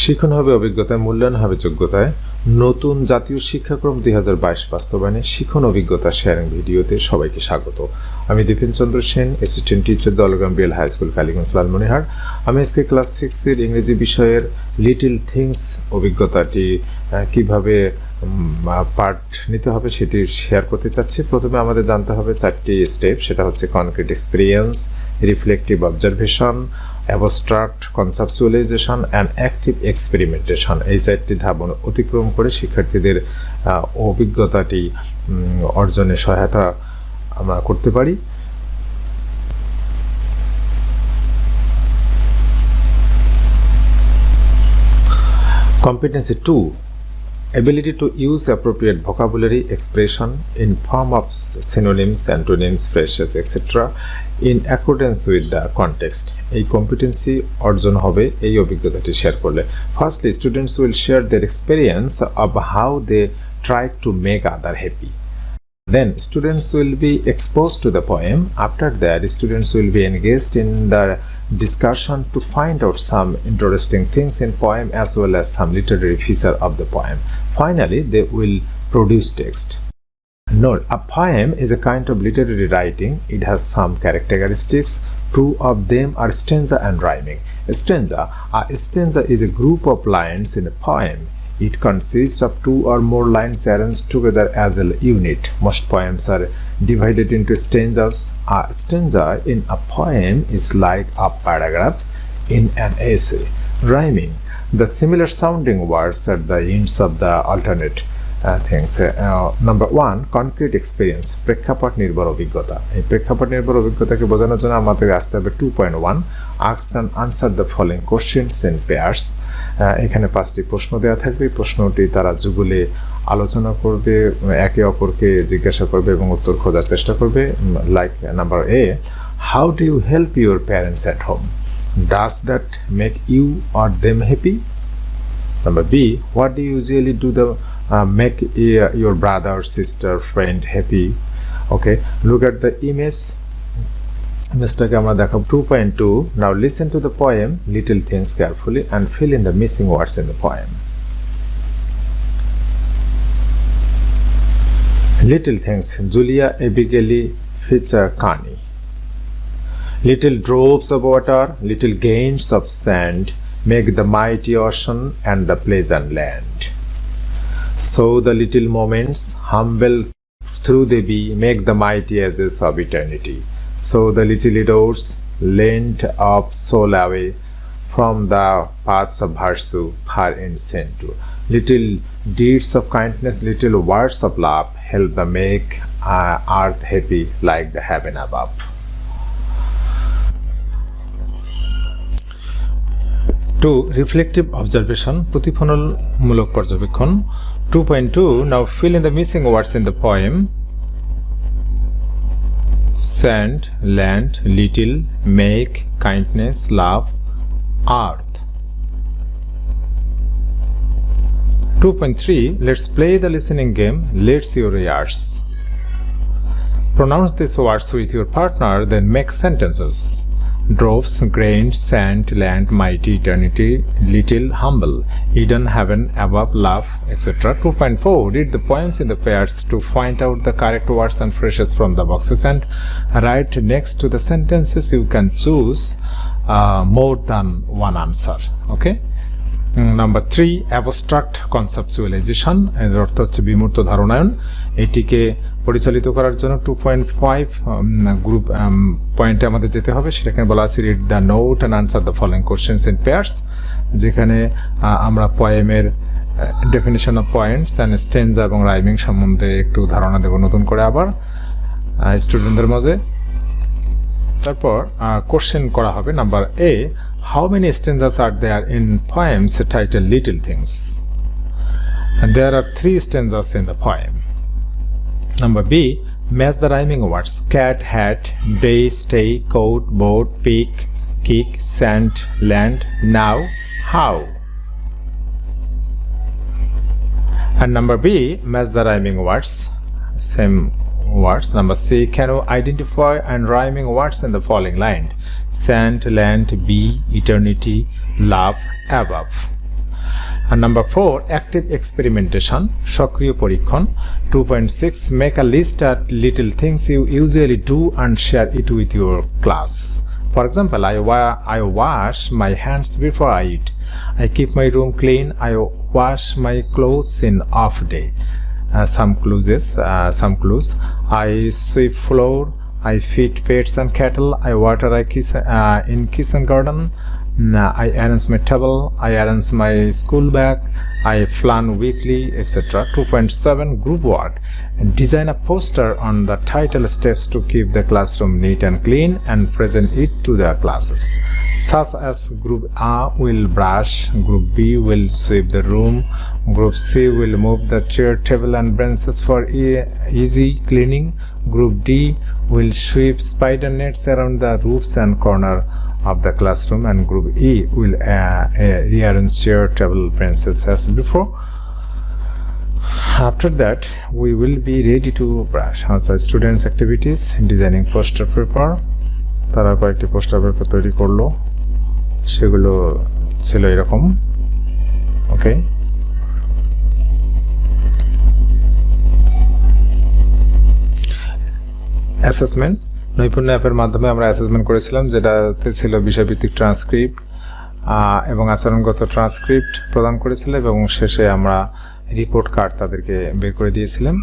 শিখন হবে অভিজ্ঞতায়, মূল্যায়ন হবে যোগ্যতায়। নতুন জাতীয় শিক্ষাক্রম 2022 বাস্তবায়নে শিখন অভিজ্ঞতা শেয়ারিং ভিডিওতে সবাইকে স্বাগত। আমি Dipen Chandra Sen, assistant teacher, Dalgram BL high school, Kaliganj, Lalmonirhat. আমি আজকে ক্লাস 6 ইংরেজি বিষয়ের লিটল থিংস অভিজ্ঞতাটি কিভাবে পার্ট নিতে হবে সেটি শেয়ার করতে চাচ্ছি। প্রথমে আমাদের জানতে হবে 4টি স্টেপ, সেটা হচ্ছে concrete experience, reflective observation, abstract conceptualization and active experimentation. এই 4টি ধাপ অতিক্রম করে শিক্ষার্থীদের অভিজ্ঞতাটি অর্জনে সহায়তা আমরা করতে পারি। Competency 2, ability to use appropriate vocabulary, expression in form of synonyms, antonyms, phrases, etc. in accordance with the context. এই কম্পিটেন্সি অর্জন হবে এই অভিজ্ঞতাটি শেয়ার করলে। Firstly, students will share their experience of how they tried to make others happy. Then students will be exposed to the poem. After that, students will be engaged in the discussion to find out some interesting things in poem as well as some literary feature of the poem. Finally, they will produce text. Note, a poem is a kind of literary writing. It has some characteristics. Two of them are stanza and rhyming. A stanza is a group of lines in a poem. It consists of 2 or more lines arranged together as a unit. Most poems are divided into stanzas. A stanza in a poem is like a paragraph in an essay. Rhyming, the similar sounding words at the ends of the alternate things. Number 1, concrete experience, প্রেক্ষাপট নির্ভর অভিজ্ঞতা। এই প্রেক্ষাপট নির্ভর অভিজ্ঞতাকে বোঝানোর জন্য আমাদের আসতে হবে 2.1, ask and answer the following questions in pairs. এখানে 5টি প্রশ্ন দেওয়া থাকবে। প্রশ্নটি তারা যুগলে আলোচনা করবে, একে অপরকে জিজ্ঞাসা করবে এবং উত্তর খোঁজার চেষ্টা করবে। Like number A, how do you help your parents at home? Does that make you or them happy? Number B, what do you usually do to make your brother, sister, friend happy? Okay, look at the image. Mr. Gamma 2.2. Now listen to the poem Little Things carefully and fill in the missing words in the poem. Little things, Julia, Abigail, Fitcher, Connie. Little drops of water, little grains of sand make the mighty ocean and the pleasant land. So the little moments, humble through they be, make the mighty edges of eternity. So the little doors lent up soul away from the paths of virtue far in sin to. Little deeds of kindness, little words of love help the make earth happy like the heaven above. To reflective observation, প্রতিফলনমূলক পর্যবেক্ষণ। 2.2, now fill in the missing words in the poem. Sand, land, little, make, kindness, love, earth. 2.3, let's play the listening game. Let's your ears. Pronounce these words with your partner, then make sentences. Drops, grain, sand, land, mighty, eternity, little, humble, Eden, heaven, above, love, etc. 2.4, read the poems in the pairs to find out the correct words and phrases from the boxes and write next to the sentences. You can choose more than one answer. Okay. Number 3, abstract conceptualization, এর অর্থ হচ্ছে বিমূর্ত ধারণায়ন। এটিকে পরিচালিত করার জন্য 2.5 group পয়েন্টে আমাদের যেতে হবে। সেটাকে বলা আছে read the note and answer the following questions in pairs, যেখানে আমরা পয়েমের definition of points and stanza এবং রাইমিং সম্বন্ধে একটু ধারণা দেব নতুন করে আবার স্টুডেন্টদের মাঝে। তারপর কোশ্চেন করা হবে। Number A, how many stanzas are there in poems titled Little Things? And there are 3 stanzas in the poem. Number B, match the rhyming words cat, hat, day, stay, coat, boat, pick, kick, sand, land, now, how. And number B, match the rhyming words, same words. Number C, can you identify and rhyming words in the following line? Sand, land, be, eternity, love, above. And number 4, active experimentation, সক্রিয় পরীক্ষণ. 2.6, make a list of little things you usually do and share it with your class. For example, I wash my hands before I eat. I keep my room clean. I wash my clothes in off day. Some clues. I sweep floor. I feed pets and cattle. I water in kitchen garden. I arrange my table. I arrange my school bag. I plan weekly, etc. 2.7, group work. And design a poster on the title steps to keep the classroom neat and clean and present it to the classes. Such as Group A will brush, Group B will sweep the room, Group C will move the chair, table and benches for easy cleaning, Group D will sweep spider nets around the roofs and corner of the classroom, and Group E will rearrange chair, table, benches as before. After that, we will be ready to brush. Also, students' activities, designing poster paper. তারা কয়েকটি poster paper তৈরি করলো, সেগুলো ছিল এরকম. ওকে, assessment, নৈপুণ্য অ্যাপের মাধ্যমে আমরা অ্যাসেসমেন্ট করেছিলাম, যেটাতে ছিল বিষয়ভিত্তিক ট্রান্সক্রিপ্ট এবং আচরণগত ট্রান্সক্রিপ্ট প্রদান করেছিল, এবং শেষে আমরা রিপোর্ট কার্ড তাদেরকে বের করে দিয়েছিলাম.